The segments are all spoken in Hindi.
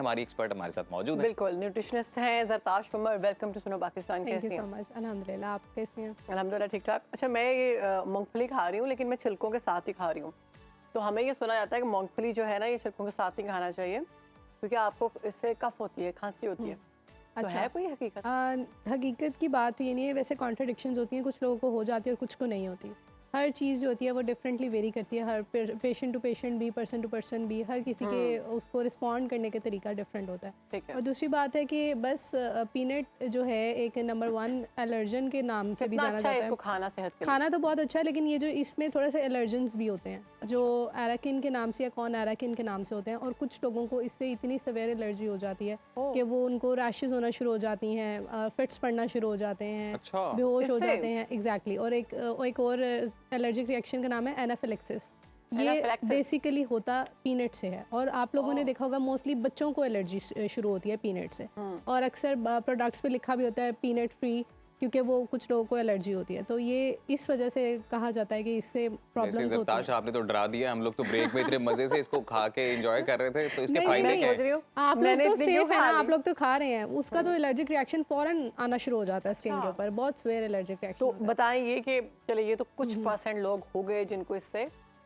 हमारी एक्सपर्ट हमारे साथ मौजूद है। बिल्कुल, न्यूट्रिशनिस्ट हैं ज़रताश उमर। वेलकम टू सुनो Pakistan. Thank you so much. अल्हम्दुलिल्लाह, आप कैसी हैं? अल्हम्दुलिल्लाह ठीक ठाक। अच्छा, मैं ये मूंगफली खा रही हूँ, लेकिन मैं छिलकों के साथ ही खा रही हूँ। तो हमें ये सुना जाता है कि मूंगफली जो है ना, ये छिलकों के साथ ही खाना चाहिए, क्योंकि आपको इससे कफ होती है, खांसी होती है। तो अच्छा, है कोई हकीकत? हकीकत की बात तो ये नहीं है, वैसे कॉन्ट्रडिक्शंस होती हैं, कुछ लोगों को हो जाती है और कुछ को नहीं होती। हर चीज़ जो होती है वो डिफरेंटली वेरी करती है, हर पेशेंट टू पेशेंट भी, पर्सन टू पर्सन भी, हर किसी के उसको रिस्पॉन्ड करने का तरीका डिफरेंट होता है। ठीक है। और दूसरी बात है कि बस पीनट जो है एक नंबर 1 एलर्जन के नाम से भी कितना जाना अच्छा है जाता इसको है। खाना सेहत के लिए? खाना तो बहुत अच्छा है, लेकिन ये जो इसमें थोड़े से एलर्जेंस भी होते हैं, जो एराकिन के नाम से या कौन एराकिन के नाम से होते हैं, और कुछ लोगों को इससे इतनी सवेयर एलर्जी हो जाती है कि वो उनको रैशेज होना शुरू हो जाती हैं, फिट्स पड़ना शुरू हो जाते हैं, अच्छा। बेहोश हो इससे? जाते हैं। एग्जैक्टली। और एक और एलर्जिक रिएक्शन का नाम है एनाफिलेक्सिस। ये Anaphylaxis? बेसिकली होता पीनट से है, और आप लोगों ने देखा होगा मोस्टली बच्चों को एलर्जी शुरू होती है पीनट से, और अक्सर प्रोडक्ट्स पे लिखा भी होता है पीनट फ्री, क्योंकि वो कुछ लोगों को एलर्जी होती है। तो ये इस वजह से कहा जाता है कि इससे प्रॉब्लम्स होती हैं। आपने तो डरा दिया, हम लोग तो ब्रेक में इतने मजे से इसको खा के एंजॉय कर रहे थे, तो इसके नहीं, फायदे नहीं, क्या सोच रही हैं? हूँ आप लोग मैंने तो इतनी क्यों सेफ है खा ना, ली? आप लोग तो खा रहे हैं, उसका तो एलर्जिक रिएक्शन फौरन आना शुरू हो जाता है स्किन के अच्छा। ऊपर, बहुत सवेयर एलर्जिक रिएक्शन तो होता है। बताएं ये कि चलिए, ये तो कुछ % लोग हो गए जिनको इससे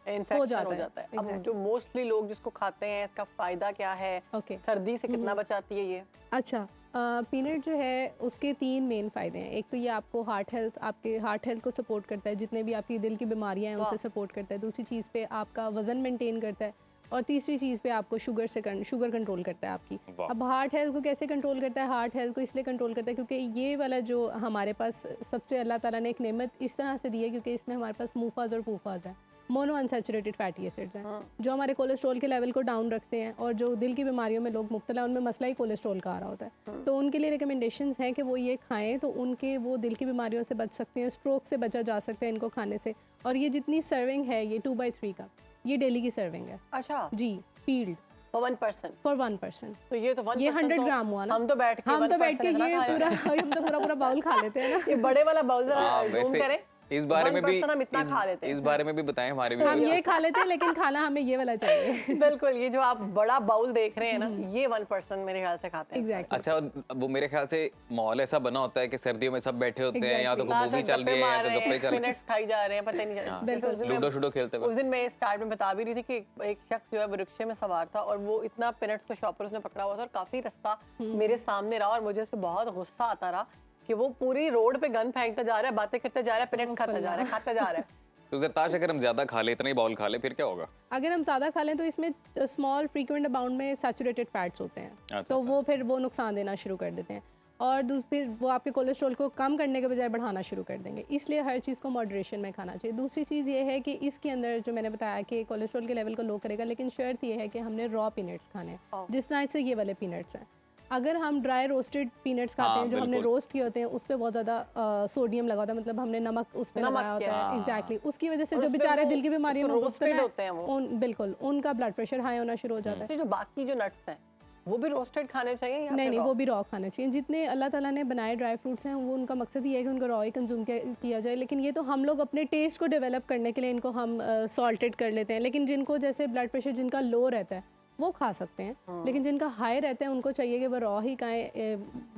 इन्फेक्शन हो जाता है। अब exactly। जो मोस्टली लोग जिसको खाते हैं, इसका फायदा क्या है? ओके। सर्दी से कितना बचाती है ये? अच्छा, पीनट जो है उसके 3 मेन फ़ायदे हैं। एक तो ये आपको आपके हार्ट हेल्थ को सपोर्ट करता है, जितने भी आपकी दिल की बीमारियां हैं उनसे सपोर्ट करता है। दूसरी चीज़ पे आपका वज़न मेंटेन करता है, और तीसरी चीज़ पे आपको शुगर कंट्रोल करता है आपकी। अब हार्ट हेल्थ को कैसे कंट्रोल करता है? हार्ट हेल्थ को इसलिए कंट्रोल करता है क्योंकि ये वाला जो हमारे पास सबसे अल्लाह ताला ने एक नेमत इस तरह से दी है, क्योंकि इसमें हमारे पास मूफाज और पूफाज हैं, मोनो अनसैचुरेटेड फैटी एसिड्स हैं, जो हमारे कोलेस्ट्रॉल के लेवल को डाउन रखते हैं, और जो दिल की बीमारियों में लोग मुब्तला हैं उनमें मसला ही कोलेस्ट्रॉल का आ रहा होता है। तो उनके लिए रिकमेंडेशंस हैं कि वो ये खाएं, तो उनके वो दिल की बीमारियों से बच सकते हैं, स्ट्रोक से बचा जा सकता है इनको खाने से। और ये जितनी सर्विंग है, ये 2/3 का, ये डेली की सर्विंग है अच्छा जी, फील्ड for 1%। फॉर 1%। तो ये तो 1% ये 100 ग्राम हुआ ना। हम तो बैठ के हम तो बैठ के 1% ये इतना खा पूरा लेते हम तो पूरा बाउल खा लेते हैं ना। हैं। ये बड़े वाला बाउल जरा हाँ, जूम वैसे करें। इस बारे में भी 1% हम इतना खा लेते हैं। इस बारे में भी बताएं हमारे हम व्यूअर्स ये खा लेते हैं, लेकिन खाना हमें ये वाला चाहिए। बिल्कुल, ये जो आप बड़ा बाउल देख रहे हैं ना, ये 1% मेरे ख्याल से खाते हैं। एग्जैक्टली। अच्छा, वो मेरे ख्याल से माहौल ऐसा बना होता है कि सर्दियों में सब बैठे होते हैं, या तो Exactly। मूवी चल रही है या तो गप्पे चल रहे हैं, मिनट्स खाई जा रहे हैं, पता ही नहीं चल हाँ, जैसे उस दिन लूडो शूडो खेलते उस वक्त। दिन मैं स्टार्ट में बता भी रही थी कि एक शख्स जो है वो रिक्शे में सवार था, और वो इतना पिनट्स का शॉपर उसने पकड़ा हुआ था, और काफी रास्ता मेरे सामने रहा, और मुझे उस पर बहुत गुस्सा आता रहा कि वो पूरी रोड पे गन फेंकता जा रहा है, बातें करते जा रहा है, पिनट्स खाता जा रहा है, खाता जा रहा है। तो ज़रताश, अगर हम ज्यादा खा ले, इतना ही बाउल खा ले, फिर क्या होगा? अगर हम ज़्यादा खा लें तो इसमें स्मॉल फ्रीक्वेंट अमाउंट में सैचुरेटेड फैट्स होते हैं, अच्छा, तो वो फिर वो नुकसान देना शुरू कर देते हैं, और फिर वो आपके कोलेस्ट्रॉल को कम करने के बजाय बढ़ाना शुरू कर देंगे। इसलिए हर चीज़ को मॉडरेशन में खाना चाहिए। दूसरी चीज़ ये है कि इसके अंदर जो मैंने बताया कि कोलेस्ट्रॉल के लेवल को लो करेगा, लेकिन शर्त ये है कि हमने रॉ पीनट्स खाने हैं, जिस तरह से ये वाले पीनट्स हैं। अगर हम ड्राई रोस्टेड पीनट्स खाते हैं, जो हमने बिल्कुल। रोस्ट किए होते हैं, उस पर बहुत ज़्यादा सोडियम लगा होता है, मतलब हमने नमक उस पर नमक, लगाया होता है। yes। एग्जैक्टली। उसकी वजह से और जो उसपे बेचारे वो- दिल की बीमारियों में उसको मुब्तला roasted हैं, होते हैं वो। बिल्कुल उनका ब्लड प्रेशर हाई होना शुरू हो जाता है। तो जो बाकी जो नट्स हैं वो भी रोस्टेड खाने चाहिए या नहीं फिर नहीं, raw? वो भी रॉ खाने चाहिए। जितने अल्लाह ताला ने बनाए ड्राई फ्रूट्स हैं, वो उनका मकसद ये है कि उनको रॉ ही कंज्यूम किया जाए, लेकिन ये तो हम लोग अपने टेस्ट को डेवलप करने के लिए इनको हम सॉल्टेड कर लेते हैं। लेकिन जिनको जैसे ब्लड प्रेशर जिनका लो रहता है वो खा सकते हैं, लेकिन जिनका हाई रहता है उनको चाहिए कि वो रॉ ही खाएं,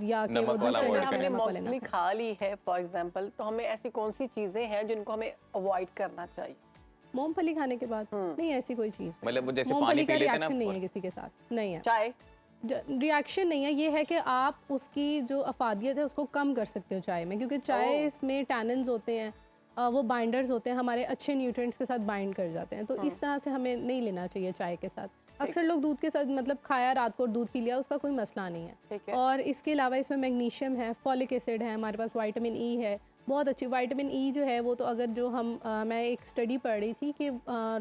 या कि वो नमक वाला दूसरे avoid अगर हमने नमक वाले ना मूंगफली खाएं। खा ली है फॉर एग्जांपल, तो हमें ऐसी कौन सी चीजें हैं जिनको हमें अवॉइड करना चाहिए? मूंगफली खाने के बाद नहीं, ऐसी कोई चीज़ मतलब वो जैसे पानी मूंगफली पी का लेते हैं ना, रिएक्शन नहीं है किसी के साथ, नहीं है चाय? रिएक्शन नहीं है। ये है कि आप उसकी जो अफादियत है उसको कम कर सकते हो चाय में, क्योंकि चाय इसमें टैनिन्स होते हैं, वो बाइंडर्स होते हैं, हमारे अच्छे न्यूट्रिएंट्स के साथ बाइंड कर जाते हैं, तो इस तरह से हमें नहीं लेना चाहिए चाय के साथ। अक्सर लोग दूध के साथ, मतलब खाया रात को दूध पी लिया, उसका कोई मसला नहीं ठीक है। है। और इसके अलावा इसमें मैग्नीशियम है, फॉलिक एसिड है, हमारे पास विटामिन ई है, बहुत अच्छी विटामिन ई जो है वो तो अगर जो हम मैं एक स्टडी पढ़ रही थी कि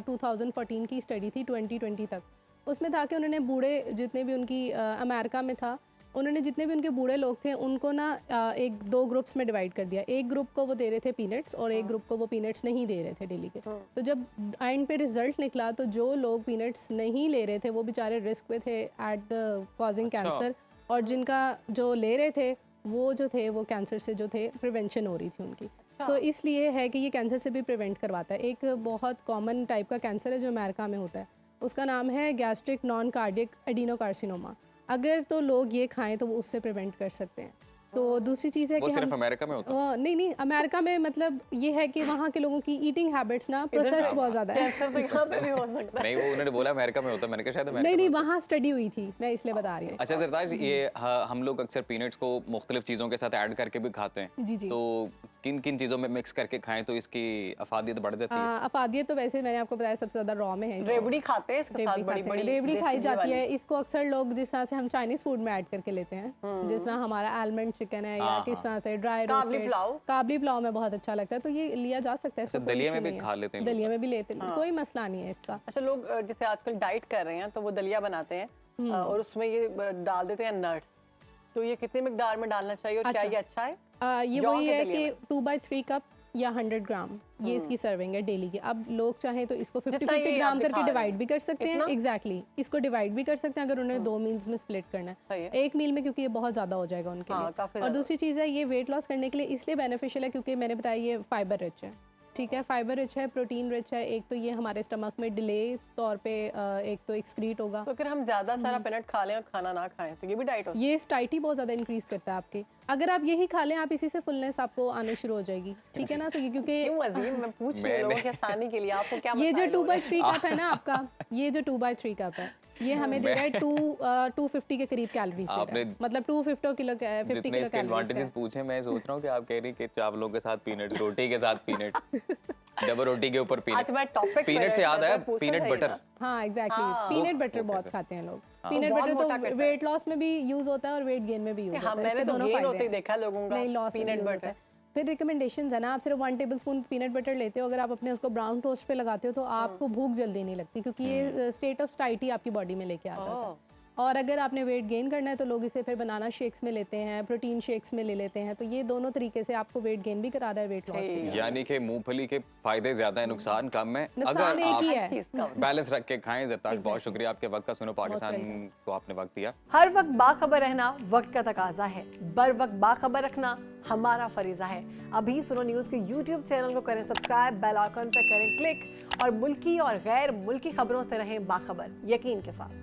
2014 की स्टडी थी 2020 तक, उसमें था कि उन्होंने बूढ़े जितने भी उनकी अमेरिका में था, उन्होंने जितने भी उनके बूढ़े लोग थे उनको ना एक 2 ग्रुप्स में डिवाइड कर दिया। एक ग्रुप को वो दे रहे थे पीनट्स, और एक ग्रुप को वो पीनट्स नहीं दे रहे थे डेली के। तो जब एंड पे रिजल्ट निकला, तो जो लोग पीनट्स नहीं ले रहे थे वो बेचारे रिस्क पे थे एट द कॉजिंग कैंसर, और जिनका जो ले रहे थे वो जो थे वो कैंसर से जो थे प्रिवेंशन हो रही थी उनकी। सो इसलिए है कि ये कैंसर से भी प्रिवेंट करवाता है। एक बहुत कॉमन टाइप का कैंसर है जो अमेरिका में होता है, उसका नाम है गैस्ट्रिक नॉन कार्डियक एडिनोकार्सिनोमा। अगर तो लोग ये खाएं तो वो उससे प्रिवेंट कर सकते हैं। तो दूसरी चीज़ है वो कि सिर्फ हम अमेरिका में होता है? नहीं नहीं, अमेरिका में मतलब ये है कि वहाँ के लोगों की ईटिंग हैबिट्स ना प्रोसेस्ड बहुत ज़्यादा है। कैंसर तो यहाँ पे भी हो सकता है। नहीं, वो उन्होंने बोला अमेरिका में होता है, मैंने कहा शायद अमेरिका नहीं में नहीं, होता है। वहाँ स्टडी हुई थी, मैं इसलिए बता रही हूँ। अच्छा सरताज, ये हम लोग अक्सर पीनट्स को मुख्तलिफ चीज़ों के साथ ऐड करके भी खाते हैं, जी जी। तो किन किन चीज़ों में मिक्स करके खाएं तो इसकी अफादियत बढ़ जाती है? अफादियत तो वैसे मैंने आपको बताया सबसे ज़्यादा रॉ में है। रेवड़ी खाते हैं इसके साथ, बड़ी बड़ी रेवड़ी खाई देसी जाती वाली। है। इसको अक्सर लोग जिस तरह से हम चाइनीज फूड में ऐड करके लेते हैं, जिस तरह हमारा आलमंड चिकन है या किस तरह से ड्राई काबली रोस्टेड पुलाव। काबली पुलाव में बहुत अच्छा लगता है, तो ये लिया जा सकता है। इसका कोई दलिया में issue भी नहीं है। खा लेते हैं लोग। दलिया में भी लेते हैं, कोई मसला नहीं है इसका। अच्छा, लोग जैसे आजकल डाइट कर रहे हैं तो वो दलिया बनाते हैं और उसमें ये डाल देते हैं नट्स, तो ये कितनी मिकदार में डालना चाहिए और क्या अच्छा। ये अच्छा है? ये जौ वही के है दलिये कि 2/3 कप या 100 ग्राम ये इसकी सर्विंग है डेली की। अब लोग चाहें तो इसको जितना 50-50 ये ग्राम आप करके दिखा रहे डिवाइड हैं। भी कर सकते हैं। इतना? एग्जैक्टली, इसको डिवाइड भी कर सकते हैं अगर उन्हें 2 मील्स में स्प्लिट करना सही है। है। एक मील में, क्योंकि ये बहुत ज़्यादा हो जाएगा उनके हाँ, लिए। काफी और ज़्यादा। दूसरी चीज़ है, ये वेट लॉस करने के लिए इसलिए बेनिफिशियल है क्योंकि मैंने बताया ये फाइबर रिच है। ठीक है, फाइबर रिच है, प्रोटीन रिच है। एक तो ये हमारे स्टमक में डिले तौर पे एक तो एक्सक्रीट होगा। तो अगर हम ज्यादा सारा पीनट खा लें और खाना ना खाएं तो ये भी डाइट हो ये स्टाइटी बहुत ज़्यादा इंक्रीज करता है आपकी। अगर आप यही खा लें, आप इसी से फुलनेस आपको आने शुरू हो जाएगी। ठीक है ना, तो ये क्योंकि क्यों अजीम, मैं पूछ रही हूँ लोगों की आसानी के लिए, आपको क्या ये जो मसाइल हो रहे हैं? 2/3 कप है ना आपका, ये जो 2/3 कप है, ये हमें दे रहा है 250 के करीब कैलोरीज दे रहा है। आपने मतलब 250 किलो 50 जितने किलो इसके कैलोरीज एडवांटेजेस पूछे, मैं सोच रहा हूँ कि आप कह रही कि चावलों के साथ पीनट्स, रोटी के साथ पीनट, डबल रोटी के ऊपर पीनट। आज मैं टॉपिक पीनट से याद आया, पीनट बटर। हाँ एग्जैक्टली, हाँ। पीनट बटर वो बहुत कैसे? खाते हैं लोग। हाँ। पीनट वो बहुत बटर मोटा करता तो है। वेट लॉस में भी यूज होता है और वेट गेन में भी यूज हाँ, होता है। मैंने इसके तो दोनों गेन फायदे होते ही हैं। देखा लोगों का नहीं, लॉस पीनट बटर। फिर रिकमेंडेशन है ना, आप सिर्फ 1 टेबलस्पून पीनट बटर लेते हो, अगर आप अपने उसको ब्राउन टोस्ट पे लगाते हो तो आपको भूख जल्दी नहीं लगती, क्योंकि ये स्टेट ऑफ स्टाइटी आपकी बॉडी में लेके आ जाता है। और अगर आपने वेट गेन करना है तो लोग इसे फिर बनाना शेक्स में लेते हैं, प्रोटीन शेक्स में ले लेते हैं। तो ये दोनों तरीके से आपको वेट गेन भी करा रहा है, वेट लॉस भी। यानी कि मूंगफली के फायदे ज्यादा है, नुकसान कम है। नुकसान अगर एक ही आप है। बैलेंस रख के खाएं। जरताज, बहुत शुक्रिया आपके वक्त का। सुनो पाकिस्तान को आपने वक्त दिया। हर वक्त बाखबर रहना वक्त का तकाजा है, बर वक्त बाखबर रखना हमारा फरीजा है। अभी सुनो न्यूज़ के YouTube चैनल को करें सब्सक्राइब, बेल आइकन पर करें क्लिक और मुल्की और गैर मुल्की खबरों से रहें बाखबर, यकीन के साथ।